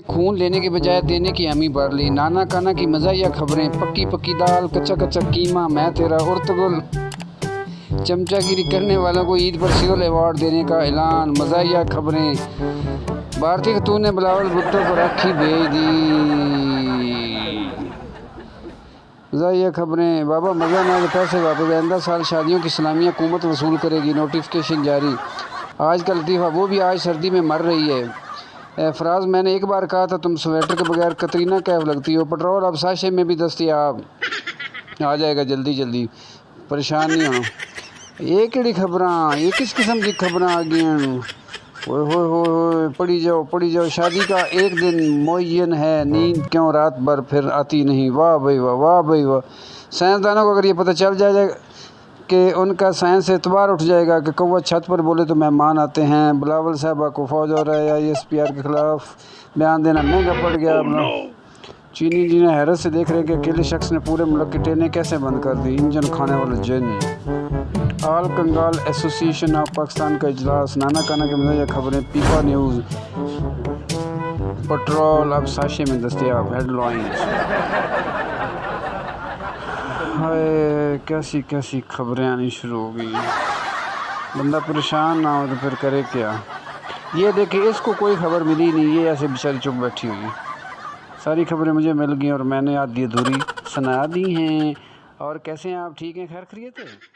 خون لینے کے بجائے دینے کی ہمی بڑھ لی۔ نانا کانا کی مزاحیہ خبریں، پکی پکی دال، کچا کچا قیمہ، میں تیرا ارطغرل۔ چمچہ گیری کرنے والوں کو عید پر سول ایوارڈ دینے کا اعلان۔ مزاحیہ خبریں، بھارتی خاتون نے بلاول بھٹو کو راکھی بھیج دی۔ مزاحیہ خبریں، بابا مزہ نہ کے پیسے واپس، آئندہ سال شادیوں کی سلامیاں حکومت وصول کرے گی، نوٹیفکیشن جاری۔ آج کا لطیفہ، وہ بھی آج سردی میں مر رہی ہے۔ فراز، میں نے ایک بار کہا تھا تم سویٹر کے بغیر کترینہ کیف لگتی ہو۔ پٹرول اب ساشے میں بھی دستیاب، آ جائے گا جلدی جلدی، پریشان نہیں ہونا۔ یہ کیڑی خبراں، یہ کس قسم کی خبراں آ گئی ہیں؟ ہوئے ہوئے ہوئے، پڑھی جاؤ۔ شادی کا ایک دن معین ہے، نیند کیوں رات بھر پھر آتی نہیں؟ واہ بھائی واہ، واہ بھائی واہ۔ سائنسدانوں کو اگر یہ پتہ چل جائے کہ ان کا سائنس سے اعتبار اٹھ جائے گا کہ کوا چھت پر بولے تو مہمان آتے ہیں۔ بلاول صاحبہ کو فوج ہو رہا ہے، ISPR کے خلاف بیان دینا مہنگا پڑ گیا۔ چینی انجینئر حیرت سے دیکھ رہے کہ اکیلے شخص نے پورے ملک کی ٹرینیں کیسے بند کر دی، انجن کھانے والا جن۔ آل کنگال ایسوسی ایشن آف پاکستان کا اجلاس۔ نانا کانا کے مزاحیہ خبریں، پیپا نیوز۔ پٹرول اب ساشے میں دستیاب، ہیڈ لائنز۔ ہائے، کیسی خبریں آنی شروع ہو گئی ہیں۔ بندہ پریشان نہ ہو تو پھر کرے کیا؟ یہ دیکھیں، اس کو کوئی خبر ملی نہیں، یہ ایسے بیچاری چپ بیٹھی ہوئی ہے۔ ساری خبریں مجھے مل گئیں اور میں نے آدھی ادھوری سنا دی ہیں۔ اور کیسے ہیں آپ؟ ٹھیک ہیں؟ خیر خیریت ہے؟